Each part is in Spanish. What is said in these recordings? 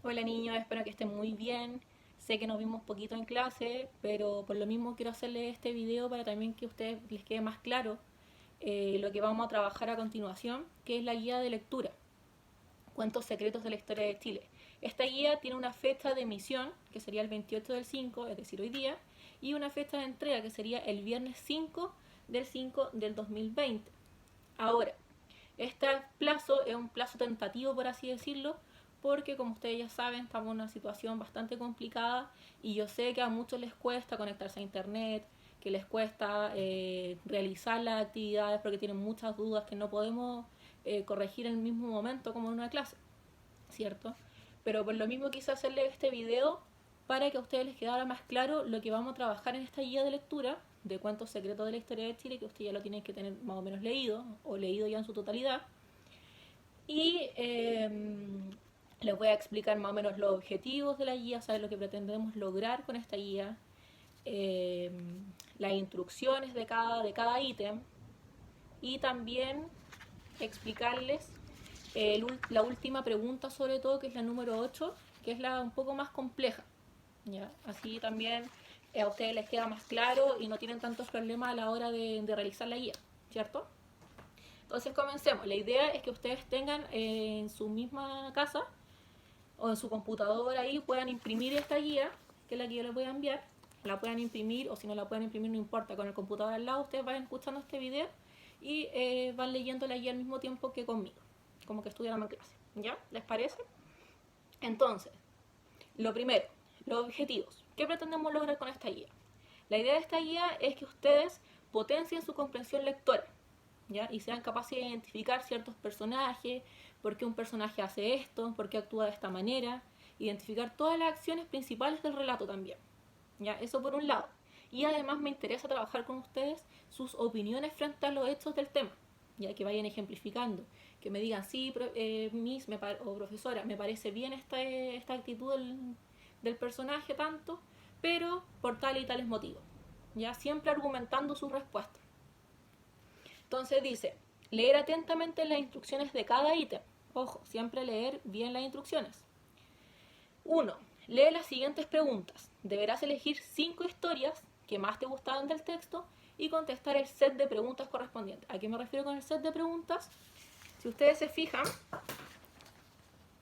Hola niños, espero que estén muy bien. Sé que nos vimos poquito en clase, pero por lo mismo quiero hacerles este video para también que a ustedes les quede más claro lo que vamos a trabajar a continuación, que es la guía de lectura, Cuentos secretos de la historia de Chile. Esta guía tiene una fecha de emisión, que sería el 28 del 5, es decir, hoy día, y una fecha de entrega, que sería el viernes 5 del 2020. Ahora, este plazo es un plazo tentativo, por así decirlo, porque como ustedes ya saben, estamos en una situación bastante complicada y yo sé que a muchos les cuesta conectarse a internet, que les cuesta realizar las actividades porque tienen muchas dudas que no podemos corregir en el mismo momento como en una clase, ¿cierto? Pero por lo mismo quise hacerle este video para que a ustedes les quedara más claro lo que vamos a trabajar en esta guía de lectura de Cuentos secretos de la historia de Chile, que ustedes ya lo tienen que tener más o menos leído o leído ya en su totalidad. Y les voy a explicar más o menos los objetivos de la guía, saber lo que pretendemos lograr con esta guía, eh, las instrucciones de cada ítem y también explicarles la última pregunta sobre todo, que es la número 8, que es la un poco más compleja. ¿Ya? Así también a ustedes les queda más claro y no tienen tantos problemas a la hora de realizar la guía, ¿cierto? Entonces comencemos. La idea es que ustedes tengan en su misma casa o en su computadora ahí puedan imprimir esta guía, que es la que yo les voy a enviar. La puedan imprimir o si no la pueden imprimir no importa, con el computador al lado ustedes van escuchando este video y van leyendo la guía al mismo tiempo que conmigo, como que estuviéramos en clase. ¿Ya? ¿Les parece? Entonces, lo primero, los objetivos. ¿Qué pretendemos lograr con esta guía? La idea de esta guía es que ustedes potencien su comprensión lectora, ¿ya? Y sean capaces de identificar ciertos personajes, por qué un personaje hace esto, por qué actúa de esta manera, identificar todas las acciones principales del relato también, ¿ya? Eso por un lado. Y además me interesa trabajar con ustedes sus opiniones frente a los hechos del tema, ya que vayan ejemplificando, que me digan, sí, miss o profesora, me parece bien esta actitud del personaje tanto, pero por tal y tales motivos, ya siempre argumentando sus respuestas. Entonces dice, leer atentamente las instrucciones de cada ítem. Ojo, siempre leer bien las instrucciones. 1. Lee las siguientes preguntas. Deberás elegir 5 historias que más te gustaban del texto y contestar el set de preguntas correspondientes. ¿A qué me refiero con el set de preguntas? Si ustedes se fijan,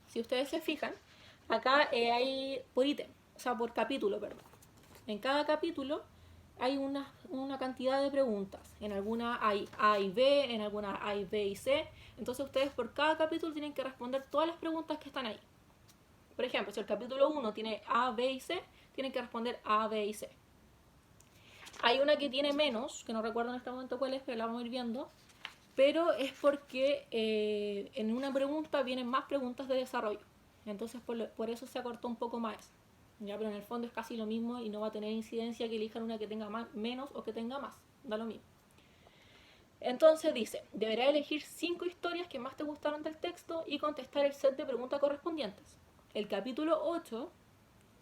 si ustedes se fijan, acá hay por ítem, o sea, por capítulo, perdón. En cada capítulo hay una cantidad de preguntas. En algunas hay A y B, en algunas hay B y C. Entonces ustedes por cada capítulo tienen que responder todas las preguntas que están ahí. Por ejemplo, si el capítulo 1 tiene A, B y C, tienen que responder A, B y C. Hay una que tiene menos, que no recuerdo en este momento cuál es, pero la vamos a ir viendo. Pero es porque en una pregunta vienen más preguntas de desarrollo. Entonces por eso se acortó un poco más. ¿Ya? Pero en el fondo es casi lo mismo y no va a tener incidencia que elijan una que tenga más, menos o que tenga más. Da lo mismo. Entonces dice, deberás elegir 5 historias que más te gustaron del texto y contestar el set de preguntas correspondientes. El capítulo 8,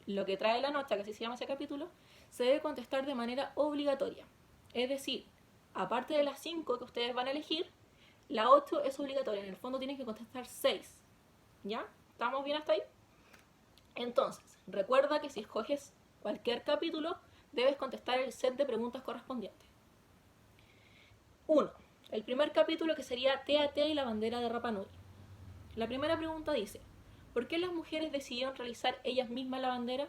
lo que trae la noche, que así se llama ese capítulo, se debe contestar de manera obligatoria. Es decir, aparte de las 5 que ustedes van a elegir, la 8 es obligatoria. En el fondo tienen que contestar 6. ¿Ya? ¿Estamos bien hasta ahí? Entonces, recuerda que si escoges cualquier capítulo, debes contestar el set de preguntas correspondientes. 1. El primer capítulo, que sería T.A.T. y la bandera de Rapa Nui. La primera pregunta dice, ¿por qué las mujeres decidieron realizar ellas mismas la bandera?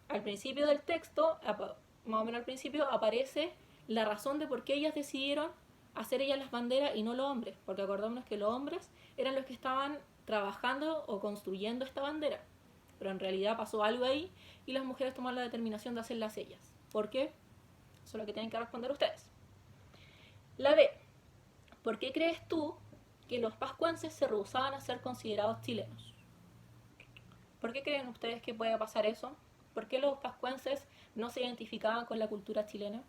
Al principio del texto, más o menos al principio, aparece la razón de por qué ellas decidieron hacer ellas las banderas y no los hombres, porque acordémonos que los hombres eran los que estaban trabajando o construyendo esta bandera, pero en realidad pasó algo ahí y las mujeres tomaron la determinación de hacerlas ellas. ¿Por qué? Eso es lo que tienen que responder ustedes. La B. ¿Por qué crees tú que los pascuenses se rehusaban a ser considerados chilenos? ¿Por qué creen ustedes que puede pasar eso? ¿Por qué los pascuenses no se identificaban con la cultura chilena?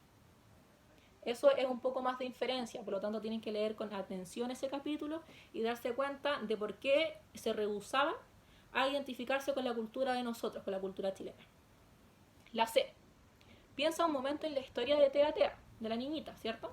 Eso es un poco más de inferencia, por lo tanto tienen que leer con atención ese capítulo y darse cuenta de por qué se rehusaban a identificarse con la cultura de nosotros, con la cultura chilena. La C. Piensa un momento en la historia de Tea Tea, de la niñita, ¿cierto?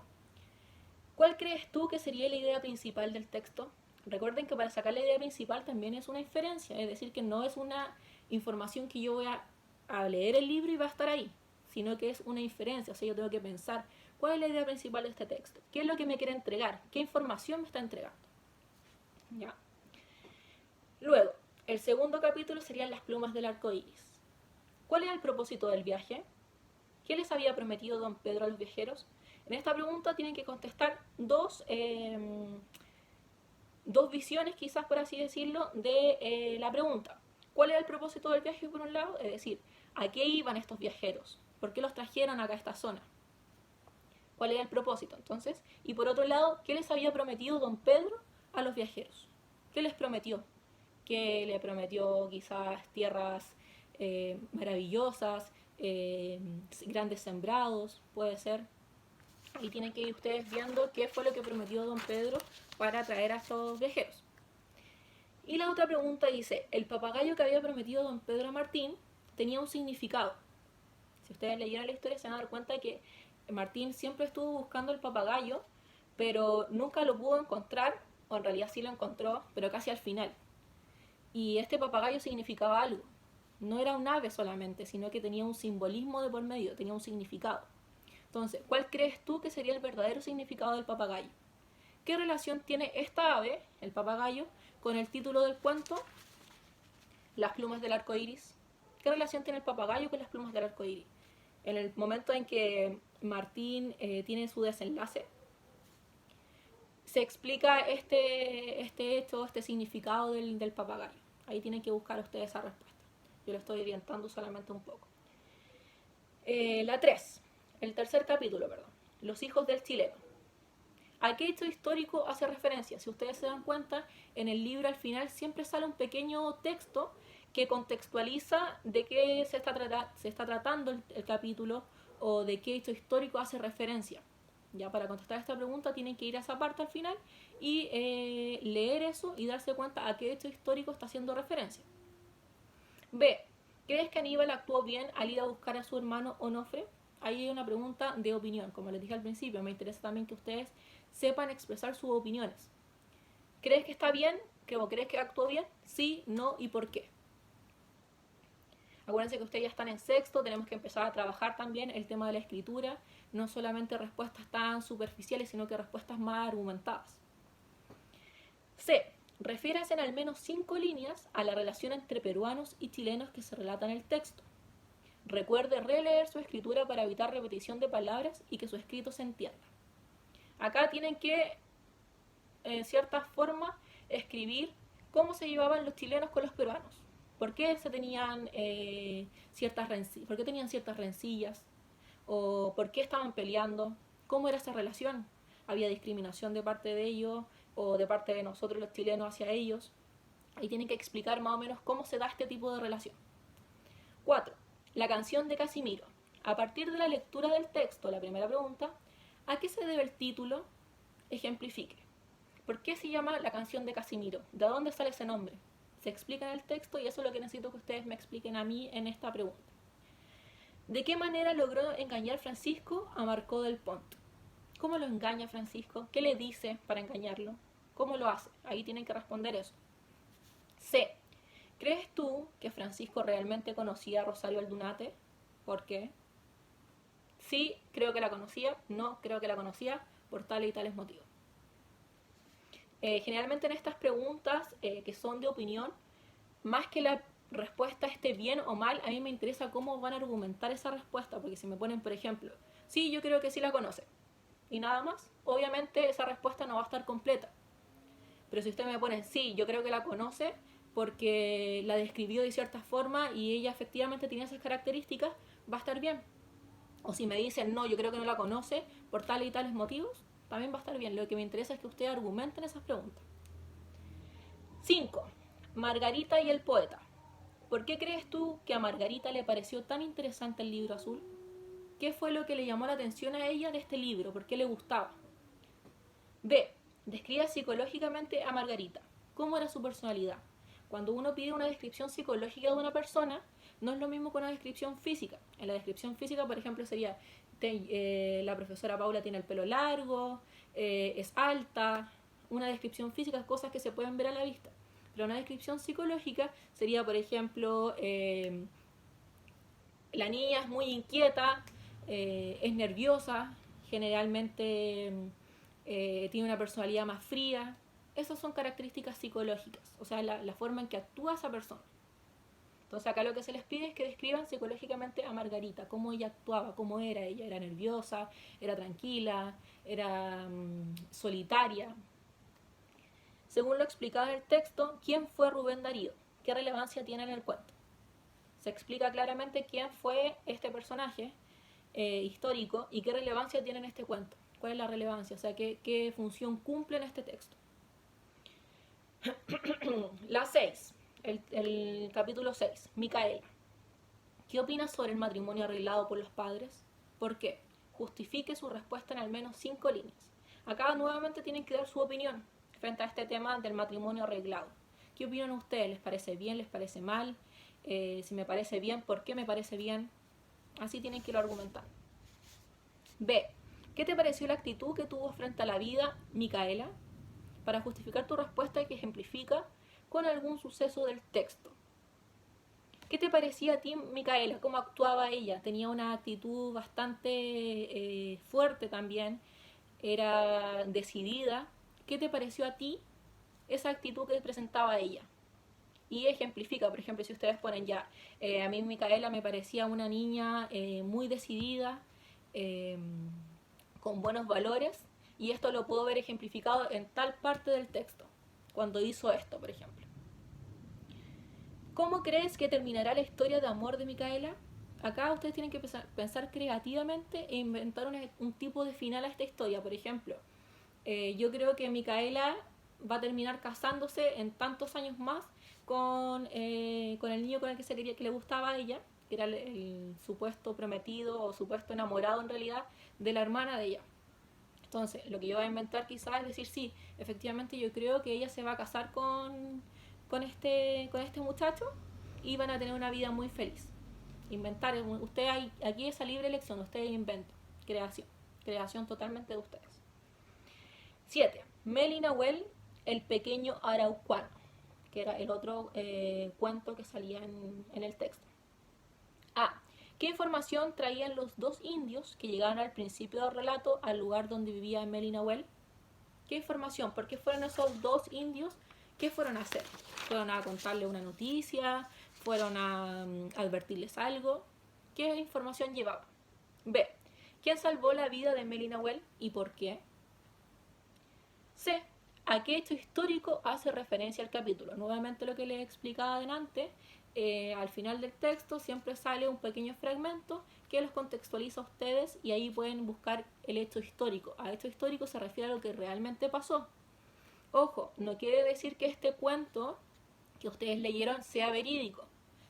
¿Cuál crees tú que sería la idea principal del texto? Recuerden que para sacar la idea principal también es una inferencia, es decir, que no es una información que yo voy a leer el libro y va a estar ahí, sino que es una inferencia, o sea, yo tengo que pensar cuál es la idea principal de este texto, qué es lo que me quiere entregar, qué información me está entregando. ¿Ya? Luego, el segundo capítulo serían las plumas del arco iris. ¿Cuál era el propósito del viaje? ¿Qué les había prometido don Pedro a los viajeros? En esta pregunta tienen que contestar dos visiones, quizás por así decirlo, de la pregunta. ¿Cuál era el propósito del viaje por un lado? Es decir, ¿a qué iban estos viajeros? ¿Por qué los trajeron acá a esta zona? ¿Cuál era el propósito entonces? Y por otro lado, ¿qué les había prometido don Pedro a los viajeros? ¿Qué les prometió? Que le prometió quizás tierras maravillosas, grandes sembrados, puede ser. Ahí tienen que ir ustedes viendo qué fue lo que prometió don Pedro para traer a estos viajeros. Y la otra pregunta dice, el papagayo que había prometido don Pedro a Martín tenía un significado. Si ustedes leyeron la historia se van a dar cuenta que Martín siempre estuvo buscando el papagayo, pero nunca lo pudo encontrar, o en realidad sí lo encontró, pero casi al final. Y este papagayo significaba algo. No era un ave solamente, sino que tenía un simbolismo de por medio, tenía un significado. Entonces, ¿cuál crees tú que sería el verdadero significado del papagayo? ¿Qué relación tiene esta ave, el papagayo, con el título del cuento, Las plumas del arco iris? ¿Qué relación tiene el papagayo con las plumas del arco iris? En el momento en que Martín tiene su desenlace, se explica este hecho, este significado del papagayo. Ahí tienen que buscar ustedes esa respuesta. Yo lo estoy orientando solamente un poco. La 3, el tercer capítulo, perdón. Los hijos del chileno. ¿A qué hecho histórico hace referencia? Si ustedes se dan cuenta, en el libro al final siempre sale un pequeño texto que contextualiza de qué se está tratando el capítulo o de qué hecho histórico hace referencia. Ya para contestar esta pregunta tienen que ir a esa parte al final y leer eso y darse cuenta a qué hecho histórico está haciendo referencia. B. ¿Crees que Aníbal actuó bien al ir a buscar a su hermano Onofre? Ahí hay una pregunta de opinión. Como les dije al principio, me interesa también que ustedes sepan expresar sus opiniones. ¿Crees que está bien? ¿O crees que actuó bien? Sí, no y por qué. Acuérdense que ustedes ya están en sexto, tenemos que empezar a trabajar también el tema de la escritura, no solamente respuestas tan superficiales, sino que respuestas más argumentadas. C. Refiérase en al menos 5 líneas a la relación entre peruanos y chilenos que se relata en el texto. Recuerde releer su escritura para evitar repetición de palabras y que su escrito se entienda. Acá tienen que, en cierta forma, escribir cómo se llevaban los chilenos con los peruanos. ¿Por qué tenían ciertas rencillas? ¿O por qué estaban peleando? ¿Cómo era esa relación? ¿Había discriminación de parte de ellos o de parte de nosotros los chilenos hacia ellos? Ahí tienen que explicar más o menos cómo se da este tipo de relación. 4. La canción de Casimiro. A partir de la lectura del texto, la primera pregunta, ¿a qué se debe el título? Ejemplifique. ¿Por qué se llama la canción de Casimiro? ¿De dónde sale ese nombre? Se explica en el texto y eso es lo que necesito que ustedes me expliquen a mí en esta pregunta. ¿De qué manera logró engañar Francisco a Marcó del Pont? ¿Cómo lo engaña Francisco? ¿Qué le dice para engañarlo? ¿Cómo lo hace? Ahí tienen que responder eso. C. ¿Crees tú que Francisco realmente conocía a Rosario Aldunate? ¿Por qué? Sí, creo que la conocía. No, creo que la conocía por tales y tales motivos. Generalmente en estas preguntas que son de opinión, más que la respuesta esté bien o mal, a mí me interesa cómo van a argumentar esa respuesta, porque si me ponen, por ejemplo, sí, yo creo que sí la conoce, y nada más, obviamente esa respuesta no va a estar completa. Pero si ustedes me ponen, sí, yo creo que la conoce, porque la describió de cierta forma y ella efectivamente tiene esas características, va a estar bien. O si me dicen, no, yo creo que no la conoce por tales y tales motivos, también va a estar bien. Lo que me interesa es que ustedes argumenten esas preguntas. 5. Margarita y el poeta. ¿Por qué crees tú que a Margarita le pareció tan interesante el libro azul? ¿Qué fue lo que le llamó la atención a ella de este libro? ¿Por qué le gustaba? B. Describe psicológicamente a Margarita. ¿Cómo era su personalidad? Cuando uno pide una descripción psicológica de una persona, no es lo mismo que una descripción física. En la descripción física, por ejemplo, sería la profesora Paula tiene el pelo largo, es alta, una descripción física, cosas que se pueden ver a la vista. Pero una descripción psicológica sería, por ejemplo, la niña es muy inquieta, es nerviosa, generalmente tiene una personalidad más fría. Esas son características psicológicas, o sea, la forma en que actúa esa persona. Entonces acá lo que se les pide es que describan psicológicamente a Margarita, cómo ella actuaba, cómo era ella. Era nerviosa, era tranquila, era solitaria. Según lo explicado en el texto, ¿quién fue Rubén Darío? ¿Qué relevancia tiene en el cuento? Se explica claramente quién fue este personaje histórico y qué relevancia tiene en este cuento. ¿Cuál es la relevancia? O sea, qué función cumple en este texto. La 6, el capítulo 6, Micaela. ¿Qué opinas sobre el matrimonio arreglado por los padres? ¿Por qué? Justifique su respuesta en al menos 5 líneas. Acá nuevamente tienen que dar su opinión frente a este tema del matrimonio arreglado. ¿Qué opinan ustedes? ¿Les parece bien? ¿Les parece mal? Si me parece bien, ¿por qué me parece bien? Así tienen que irlo argumentando. B. ¿Qué te pareció la actitud que tuvo frente a la vida Micaela? Para justificar tu respuesta que ejemplifica con algún suceso del texto. ¿Qué te parecía a ti, Micaela? ¿Cómo actuaba ella? Tenía una actitud bastante fuerte también, era decidida. ¿Qué te pareció a ti esa actitud que presentaba ella? Y ejemplifica, por ejemplo, si ustedes ponen ya, a mí Micaela me parecía una niña muy decidida, con buenos valores, y esto lo puedo ver ejemplificado en tal parte del texto, cuando hizo esto, por ejemplo. ¿Cómo crees que terminará la historia de amor de Micaela? Acá ustedes tienen que pensar creativamente e inventar un tipo de final a esta historia. Por ejemplo, yo creo que Micaela va a terminar casándose en tantos años más con el niño con el que se quería, que le gustaba a ella, que era el supuesto prometido o supuesto enamorado en realidad de la hermana de ella. Entonces, lo que yo voy a inventar quizás es decir, sí, efectivamente yo creo que ella se va a casar con este muchacho y van a tener una vida muy feliz. Inventar, ustedes aquí esa libre elección, ustedes inventan, creación totalmente de ustedes. 7. Mel y Nahuel, el pequeño araucano, que era el otro cuento que salía en el texto. A. ¿Qué información traían los dos indios que llegaron al principio del relato al lugar donde vivía Mel y Nahuel? ¿Qué información? ¿Por qué fueron esos dos indios? ¿Qué fueron a hacer? ¿Fueron a contarle una noticia? ¿Fueron a advertirles algo? ¿Qué información llevaban? B. ¿Quién salvó la vida de Mel y Nahuel y por qué? C. ¿A qué hecho histórico hace referencia el capítulo? Nuevamente lo que les explicaba adelante, al final del texto siempre sale un pequeño fragmento que los contextualiza a ustedes y ahí pueden buscar el hecho histórico. A hecho histórico se refiere a lo que realmente pasó. Ojo, no quiere decir que este cuento que ustedes leyeron sea verídico,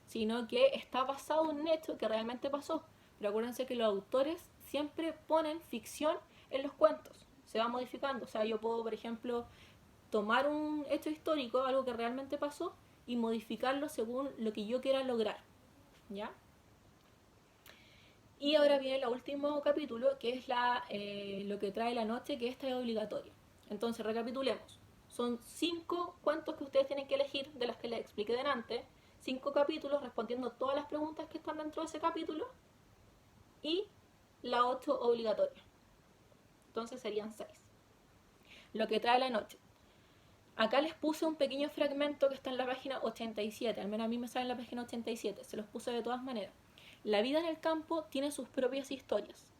sino que está basado en un hecho que realmente pasó. Pero acuérdense que los autores siempre ponen ficción en los cuentos, se va modificando. O sea, yo puedo, por ejemplo, tomar un hecho histórico, algo que realmente pasó, y modificarlo según lo que yo quiera lograr. ¿Ya? Y ahora viene el último capítulo, que es lo que trae la noche, que esta es obligatoria. Entonces, recapitulemos. Son 5 cuentos que ustedes tienen que elegir de los que les expliqué delante. 5 capítulos respondiendo todas las preguntas que están dentro de ese capítulo. Y la 8 obligatoria. Entonces serían 6. Lo que trae la noche. Acá les puse un pequeño fragmento que está en la página 87, al menos a mí me sale en la página 87, se los puse de todas maneras. La vida en el campo tiene sus propias historias,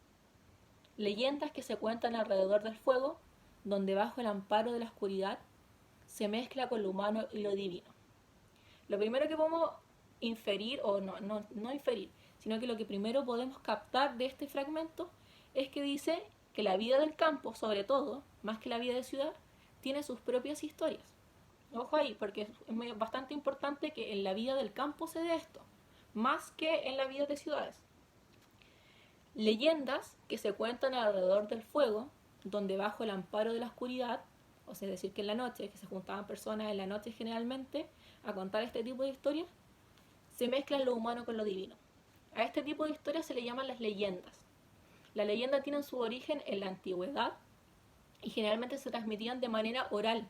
leyendas que se cuentan alrededor del fuego, donde bajo el amparo de la oscuridad se mezcla con lo humano y lo divino. Lo primero que podemos inferir, o no inferir, sino que lo que primero podemos captar de este fragmento es que dice que la vida del campo, sobre todo, más que la vida de ciudad, tiene sus propias historias. Ojo ahí, porque es bastante importante que en la vida del campo se dé esto, más que en la vida de ciudades. Leyendas que se cuentan alrededor del fuego, donde bajo el amparo de la oscuridad, o sea, es decir, que en la noche, que se juntaban personas en la noche generalmente a contar este tipo de historias, se mezclan lo humano con lo divino. A este tipo de historias se le llaman las leyendas. La leyenda tiene su origen en la antigüedad y generalmente se transmitían de manera oral.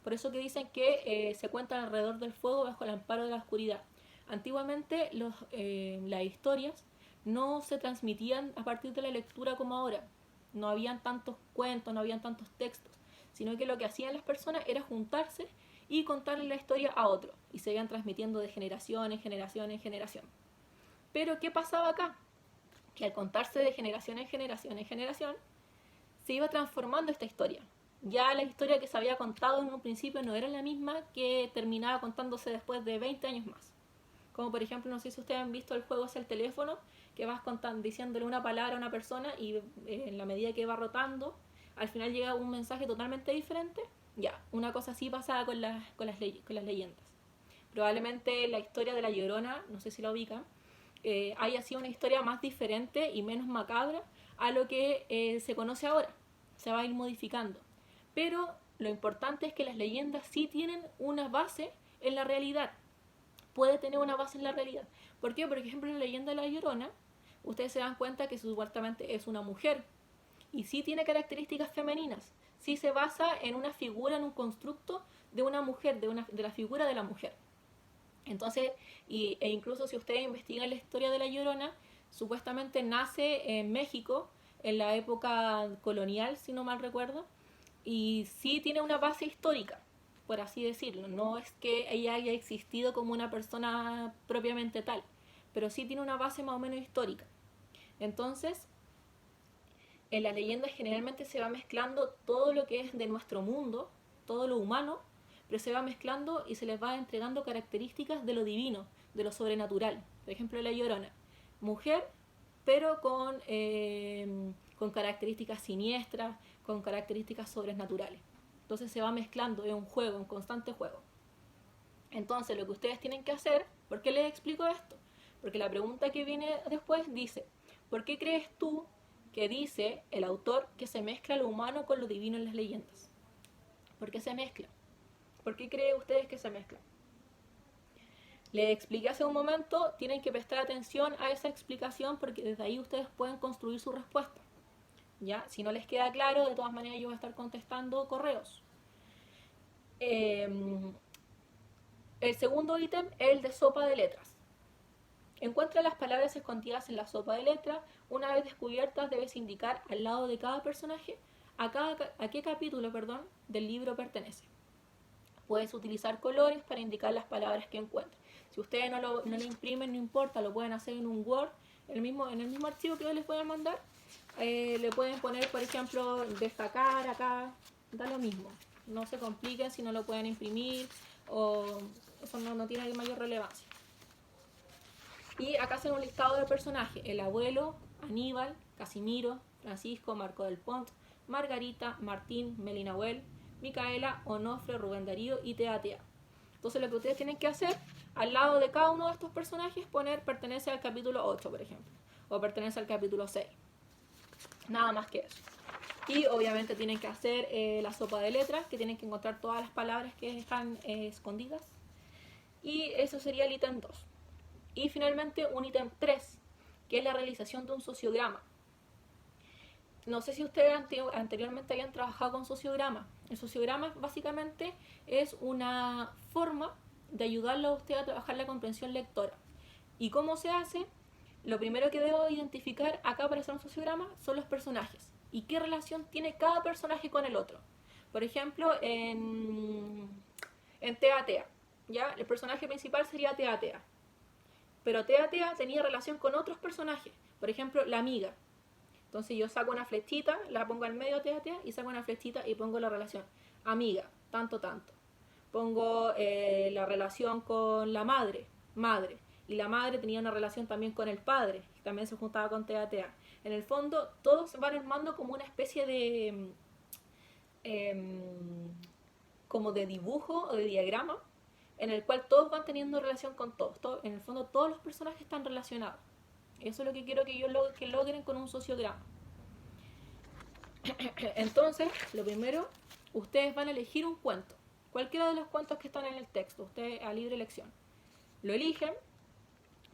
Por eso que dicen que se cuentan alrededor del fuego bajo el amparo de la oscuridad. Antiguamente las historias no se transmitían a partir de la lectura como ahora. No habían tantos cuentos, no habían tantos textos, sino que lo que hacían las personas era juntarse y contarle la historia a otro. Y se iban transmitiendo de generación en generación en generación. Pero ¿qué pasaba acá? Que al contarse de generación en generación en generación, se iba transformando esta historia. Ya la historia que se había contado en un principio no era la misma que terminaba contándose después de 20 años más. Como por ejemplo, no sé si ustedes han visto el juego Es el teléfono, que vas diciéndole una palabra a una persona y en la medida que va rotando, al final llega un mensaje totalmente diferente. Ya, una cosa así pasaba con las leyendas. Probablemente la historia de La Llorona, no sé si la ubican, haya sido una historia más diferente y menos macabra a lo que se conoce ahora. Se va a ir modificando. Pero lo importante es que las leyendas sí tienen una base en la realidad. Puede tener una base en la realidad. ¿Por qué? Por ejemplo, en la leyenda de La Llorona, ustedes se dan cuenta que supuestamente es una mujer. Y sí tiene características femeninas. Sí se basa en una figura, en un constructo de una mujer, de la figura de la mujer. Entonces, e incluso si ustedes investigan la historia de La Llorona, supuestamente nace en México, en la época colonial, si no mal recuerdo, y sí tiene una base histórica, por así decirlo. No es que ella haya existido como una persona propiamente tal, pero sí tiene una base más o menos histórica. Entonces, en las leyendas generalmente se va mezclando todo lo que es de nuestro mundo, todo lo humano, pero se va mezclando y se les va entregando características de lo divino, de lo sobrenatural. Por ejemplo, La Llorona, mujer, pero con características siniestras, con características sobrenaturales. Entonces se va mezclando, es un juego, un constante juego. Entonces lo que ustedes tienen que hacer, ¿por qué les explico esto? Porque la pregunta que viene después dice, ¿por qué crees tú que dice el autor que se mezcla lo humano con lo divino en las leyendas? ¿Por qué se mezcla? ¿Por qué creen ustedes que se mezcla? Les expliqué hace un momento, tienen que prestar atención a esa explicación porque desde ahí ustedes pueden construir su respuesta. ¿Ya? Si no les queda claro, de todas maneras yo voy a estar contestando correos. El segundo ítem es el de sopa de letras. Encuentra las palabras escondidas en la sopa de letras. Una vez descubiertas, debes indicar al lado de cada personaje a qué capítulo del libro pertenece. Puedes utilizar colores para indicar las palabras que encuentren. Si ustedes no lo imprimen, no importa, lo pueden hacer en un Word, en el mismo archivo que yo les voy a mandar. Le pueden poner, por ejemplo, destacar acá, da lo mismo. No se compliquen si no lo pueden imprimir o eso no tiene mayor relevancia. Y acá hacen un listado de personajes: el abuelo, Aníbal, Casimiro, Francisco, Marco del Pont, Margarita, Martín, Melinahuel, Micaela, Onofre, Rubén Darío y Teatea. Entonces lo que ustedes tienen que hacer, al lado de cada uno de estos personajes, poner pertenece al capítulo 8, por ejemplo, o pertenece al capítulo 6. Nada más que eso. Y obviamente tienen que hacer la sopa de letras, que tienen que encontrar todas las palabras que están escondidas. Y eso sería el ítem 2. Y finalmente un ítem 3, que es la realización de un sociograma. No sé si ustedes anteriormente habían trabajado con sociograma. El sociograma básicamente es una forma de ayudarlo a usted a trabajar la comprensión lectora. ¿Y cómo se hace? Lo primero que debo identificar acá para hacer un sociograma son los personajes y qué relación tiene cada personaje con el otro. Por ejemplo, en Teatea, ¿ya? El personaje principal sería Teatea, pero Teatea tenía relación con otros personajes. Por ejemplo, la amiga. Entonces yo saco una flechita, la pongo al medio de Teatea y saco una flechita y pongo la relación amiga, tanto, tanto. Pongo la relación con la madre, madre. Y la madre tenía una relación también con el padre, que también se juntaba con Teatea. En el fondo, todos van armando como una especie de como de dibujo o de diagrama, en el cual todos van teniendo relación con todos. En el fondo, todos los personajes están relacionados. Eso es lo que quiero que logren con un sociograma. Entonces, lo primero, ustedes van a elegir un cuento. Cualquiera de los cuentos que están en el texto, ustedes a libre elección. Lo eligen,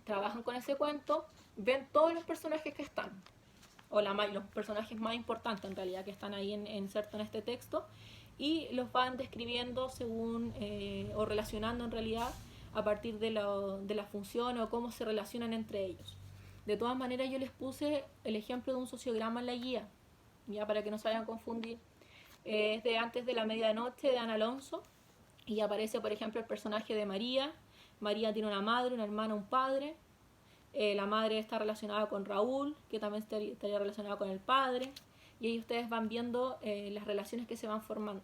trabajan con ese cuento, ven todos los personajes que están. o los personajes más importantes en realidad que están ahí insertos en este texto, y los van describiendo según o relacionando en realidad a partir de la función o cómo se relacionan entre ellos. De todas maneras yo les puse el ejemplo de un sociograma en la guía, ya para que no se vayan a confundir. Es de Antes de la medianoche de Ana Alonso, y aparece por ejemplo el personaje de María. María tiene una madre, una hermana, un padre. La madre está relacionada con Raúl, que también estaría relacionado con el padre, y ahí ustedes van viendo las relaciones que se van formando,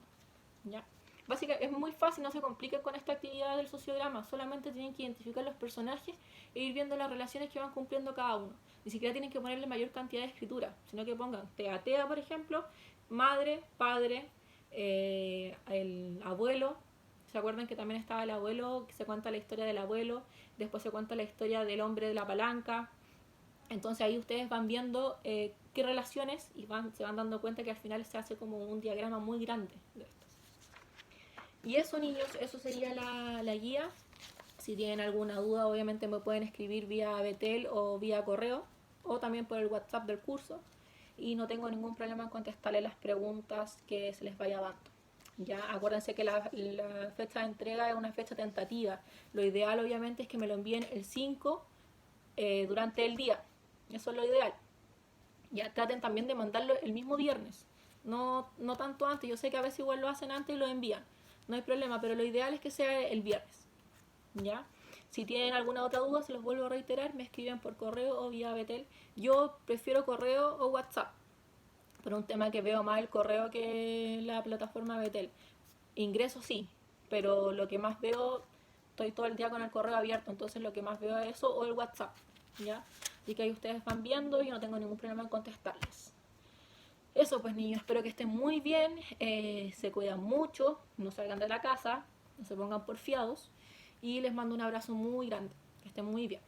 ¿ya? Básicamente es muy fácil, no se compliquen con esta actividad del sociograma, solamente tienen que identificar los personajes e ir viendo las relaciones que van cumpliendo cada uno. Ni siquiera tienen que ponerle mayor cantidad de escritura, sino que pongan Tea, por ejemplo, madre, padre, el abuelo. ¿Se acuerdan que también estaba el abuelo, que se cuenta la historia del abuelo? Después se cuenta la historia del hombre de la palanca. Entonces ahí ustedes van viendo qué relaciones y se van dando cuenta que al final se hace como un diagrama muy grande de esto. Y eso, niños, eso sería la guía. Si tienen alguna duda, obviamente me pueden escribir vía Betel o vía correo, o también por el WhatsApp del curso, y no tengo ningún problema en contestarles las preguntas que se les vaya dando. Ya, acuérdense que la fecha de entrega es una fecha tentativa. Lo ideal obviamente es que me lo envíen el 5 durante el día. Eso es lo ideal. Ya, traten también de mandarlo el mismo viernes. No tanto antes. Yo sé que a veces igual lo hacen antes y lo envían. No hay problema, pero lo ideal es que sea el viernes. ¿Ya? Si tienen alguna otra duda, se los vuelvo a reiterar, me escriben por correo o vía Betel. Yo prefiero correo o WhatsApp, por un tema que veo más el correo que la plataforma Betel. Ingreso sí, pero lo que más veo, estoy todo el día con el correo abierto, entonces lo que más veo es eso o el WhatsApp, ¿ya? Así que ahí ustedes van viendo y no tengo ningún problema en contestarles. Eso pues, niños, espero que estén muy bien, se cuidan mucho, no salgan de la casa, no se pongan porfiados, y les mando un abrazo muy grande, que estén muy bien.